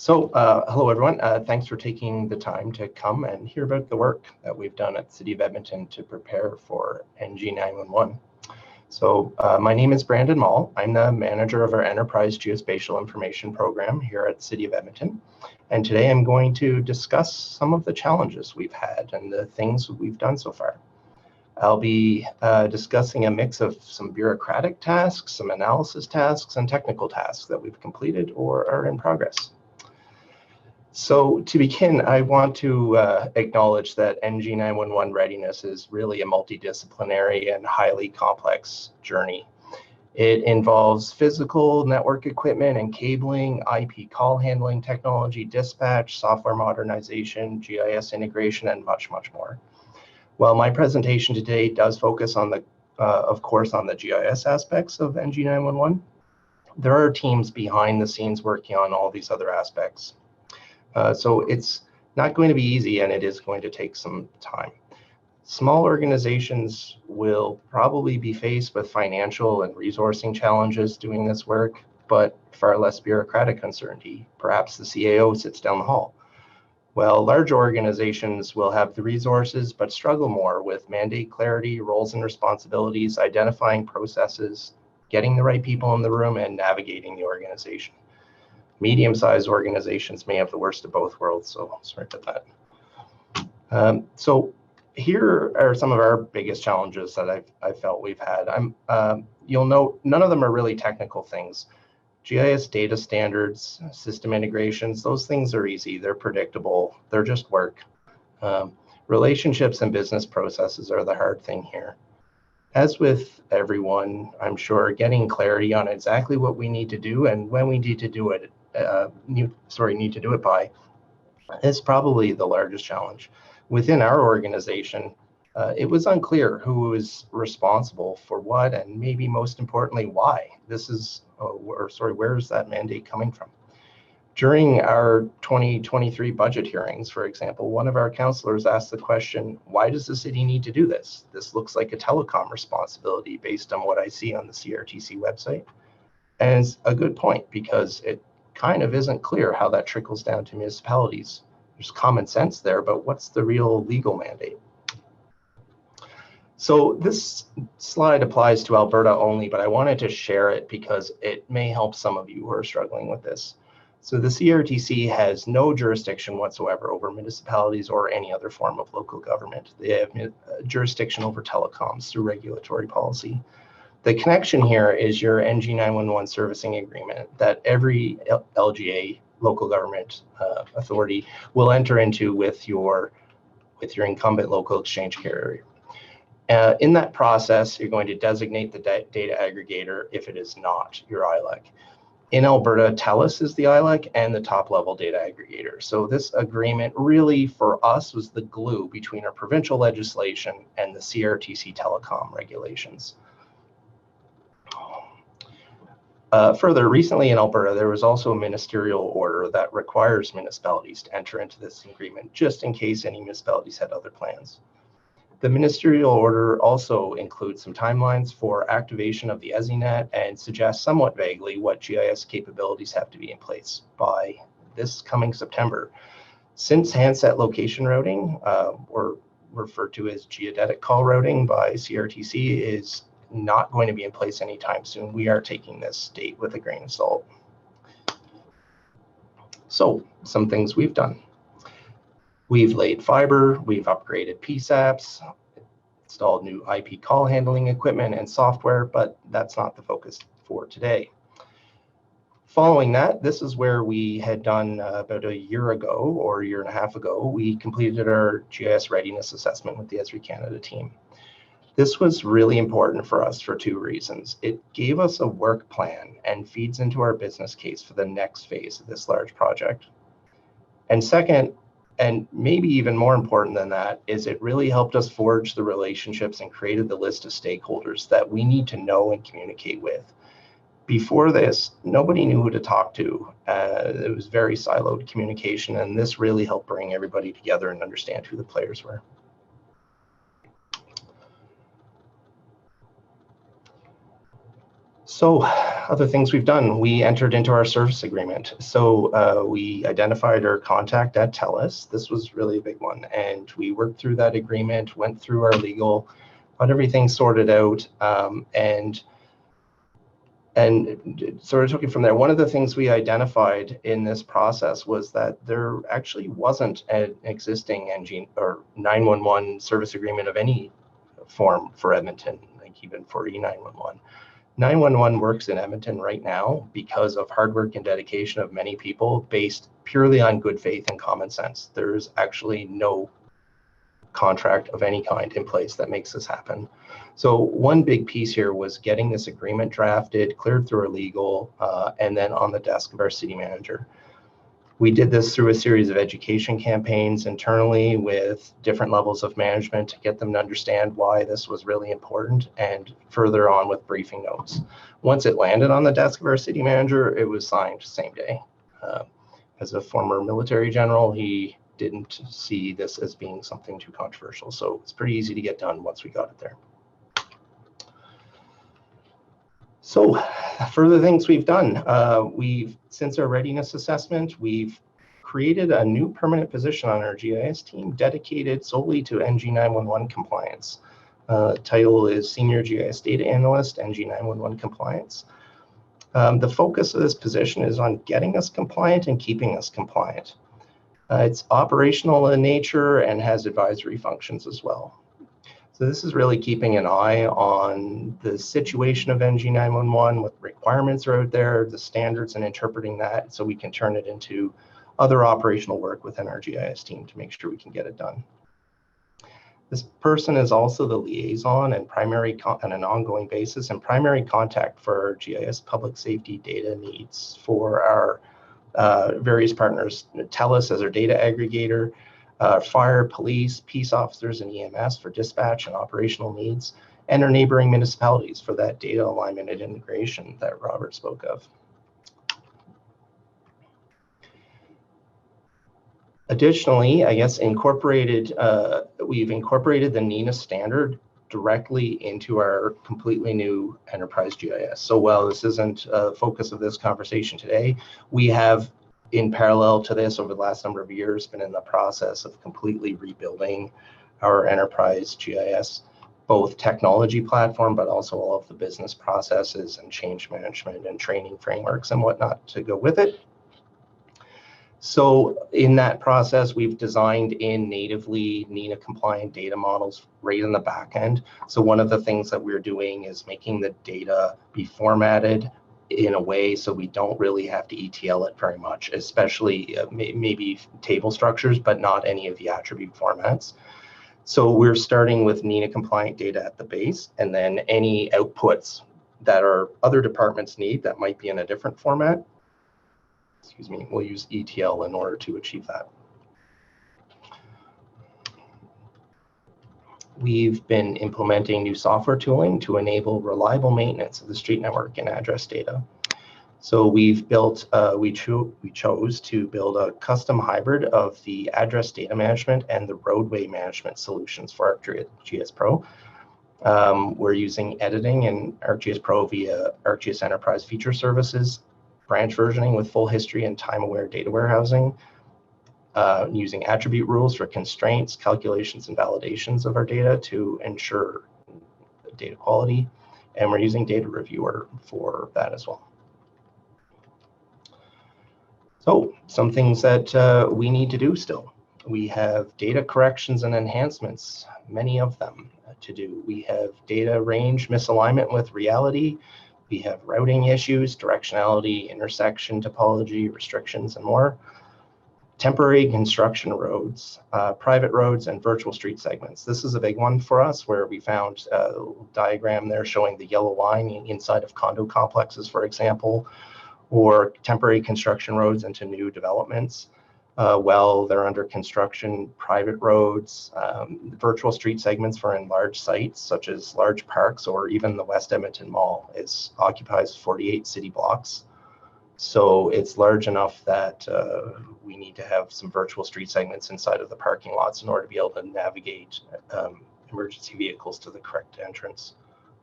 Hello everyone. Thanks for taking the time to come and hear about the work that we've done at City of Edmonton to prepare for NG 911. My name is Brandon Mall. I'm the manager of our Enterprise Geospatial Information program here at City of Edmonton. And today I'm going to discuss some of the challenges we've had and the things we've done so far. I'll be discussing a mix of some bureaucratic tasks, some analysis tasks, and technical tasks that we've completed or are in progress. So to begin, I want to acknowledge that NG 911 readiness is really a multidisciplinary and highly complex journey. It involves physical network equipment and cabling, IP call handling technology, dispatch, software modernization, GIS integration, and much, much more. While my presentation today does focus on the, of course, on the GIS aspects of NG 911, there are teams behind the scenes working on all these other aspects. So it's not going to be easy, and it is going to take some time. Small organizations will probably be faced with financial and resourcing challenges doing this work, but far less bureaucratic uncertainty. Perhaps the CAO sits down the hall. Well, large organizations will have the resources, but struggle more with mandate clarity, roles and responsibilities, identifying processes, getting the right people in the room, and navigating the organization. Medium-sized organizations may have the worst of both worlds, so sorry about that. So here are some of our biggest challenges that I've felt we've had. You'll note none of them are really technical things. GIS data standards, system integrations, those things are easy, they're predictable, they're just work. Relationships and business processes are the hard thing here. As with everyone, I'm sure getting clarity on exactly what we need to do and when we need to do it, need to do it by, is probably the largest challenge. Within our organization, it was unclear who was responsible for what, and maybe most importantly, why. Where is that mandate coming from? During our 2023 budget hearings, for example, one of our councillors asked the question, why does the city need to do this? This looks like a telecom responsibility based on what I see on the CRTC website. And it's a good point, because it kind of isn't clear how that trickles down to municipalities. There's common sense there, but what's the real legal mandate? So this slide applies to Alberta only, but I wanted to share it because it may help some of you who are struggling with this. So the CRTC has no jurisdiction whatsoever over municipalities or any other form of local government. They have jurisdiction over telecoms through regulatory policy. The connection here is your NG 911 servicing agreement that every LGA, local government authority, will enter into with your incumbent local exchange carrier. In that process, you're going to designate the data aggregator if it is not your ILEC. In Alberta, TELUS is the ILEC and the top-level data aggregator. So this agreement really, for us, was the glue between our provincial legislation and the CRTC telecom regulations. Further, recently in Alberta, there was also a ministerial order that requires municipalities to enter into this agreement, just in case any municipalities had other plans. The ministerial order also includes some timelines for activation of the ESInet and suggests somewhat vaguely what GIS capabilities have to be in place by this coming September. Since handset location routing, or referred to as geodetic call routing by CRTC, is not going to be in place anytime soon, we are taking this date with a grain of salt. So, some things we've done. We've laid fiber, we've upgraded PSAPs, installed new IP call handling equipment and software, but that's not the focus for today. Following that, this is where we had done about a year ago or a year and a half ago, we completed our GIS readiness assessment with the Esri Canada team. This was really important for us for two reasons. It gave us a work plan and feeds into our business case for the next phase of this large project. And second, and maybe even more important than that, is it really helped us forge the relationships and created the list of stakeholders that we need to know and communicate with. Before this, nobody knew who to talk to. It was very siloed communication, and this really helped bring everybody together and understand who the players were. So other things we've done, we entered into our service agreement. So we identified our contact at TELUS. This was really a big one. And we worked through that agreement, went through our legal, got everything sorted out, and sort of took it from there. One of the things we identified in this process was that there actually wasn't an existing 911 service agreement of any form for Edmonton, like even for E911. 911 works in Edmonton right now because of hard work and dedication of many people based purely on good faith and common sense. There's actually no contract of any kind in place that makes this happen. So one big piece here was getting this agreement drafted, cleared through our legal, and then on the desk of our city manager. We did this through a series of education campaigns internally with different levels of management to get them to understand why this was really important, and further on with briefing notes. Once it landed on the desk of our city manager, it was signed same day. As a former military general, he didn't see this as being something too controversial. So it's pretty easy to get done once we got it there. So further things we've done, since our readiness assessment, we've created a new permanent position on our GIS team dedicated solely to NG911 compliance. Title is Senior GIS Data Analyst, NG911 Compliance. The focus of this position is on getting us compliant and keeping us compliant. It's operational in nature and has advisory functions as well. So this is really keeping an eye on the situation of NG911, what requirements are out there, the standards, and interpreting that so we can turn it into other operational work within our GIS team to make sure we can get it done. This person is also the liaison and on an ongoing basis and primary contact for our GIS public safety data needs for our various partners. TELUS as our data aggregator, fire, police, peace officers, and EMS for dispatch and operational needs, and our neighboring municipalities for that data alignment and integration that Robert spoke of. Additionally, I guess we've incorporated the NINA standard directly into our completely new Enterprise GIS. So while this isn't a focus of this conversation today, we have, in parallel to this, over the last number of years, been in the process of completely rebuilding our Enterprise GIS, both technology platform, but also all of the business processes and change management and training frameworks and whatnot to go with it. So in that process, we've designed in natively NINA compliant data models right in the back end. So one of the things that we're doing is making the data be formatted in a way so we don't really have to ETL it very much, especially maybe table structures, but not any of the attribute formats. So we're starting with NINA compliant data at the base, and then any outputs that our other departments need that might be in a different format, we'll use ETL in order to achieve that. We've been implementing new software tooling to enable reliable maintenance of the street network and address data. So we've built, we chose to build a custom hybrid of the address data management and the roadway management solutions for ArcGIS Pro. We're using editing in ArcGIS Pro via ArcGIS Enterprise Feature Services, branch versioning with full history and time-aware data warehousing, using attribute rules for constraints, calculations, and validations of our data to ensure data quality, and we're using Data Reviewer for that as well. So some things that we need to do still. We have data corrections and enhancements, many of them to do. We have data range misalignment with reality. We have routing issues, directionality, intersection topology, restrictions, and more. Temporary construction roads, private roads, and virtual street segments. This is a big one for us, where we found a diagram there showing the yellow line inside of condo complexes, for example, or temporary construction roads into new developments. While they're under construction, private roads, virtual street segments for enlarged sites, such as large parks or even the West Edmonton Mall, occupies 48 city blocks. So it's large enough that we need to have some virtual street segments inside of the parking lots in order to be able to navigate emergency vehicles to the correct entrance.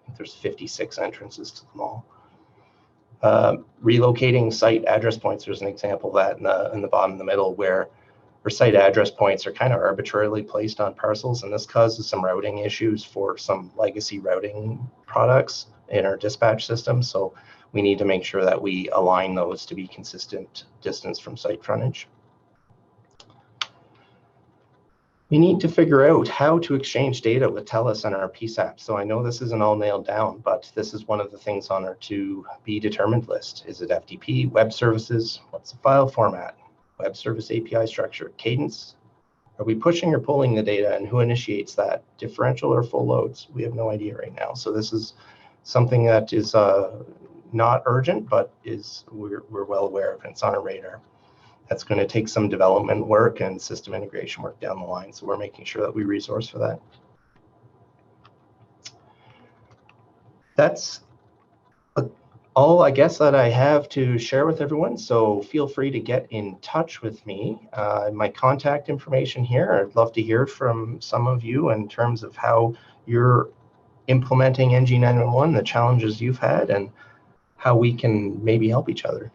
I think there's 56 entrances to the mall. Relocating site address points, there's an example of that in the bottom of the middle, where site address points are kind of arbitrarily placed on parcels, and this causes some routing issues for some legacy routing products in our dispatch system. So we need to make sure that we align those to be consistent distance from site frontage. We need to figure out how to exchange data with TELUS and our PSAP. So I know this isn't all nailed down, but this is one of the things on our to be determined list. Is it FTP, web services? What's the file format? Web service API structure, cadence? Are we pushing or pulling the data, and who initiates that? Differential or full loads? We have no idea right now. So this is something that is not urgent, but we're well aware of, and it's on our radar. That's going to take some development work and system integration work down the line. So we're making sure that we resource for that. That's all, I guess, that I have to share with everyone. So feel free to get in touch with me. My contact information here. I'd love to hear from some of you in terms of how you're implementing NG911, the challenges you've had, and how we can maybe help each other.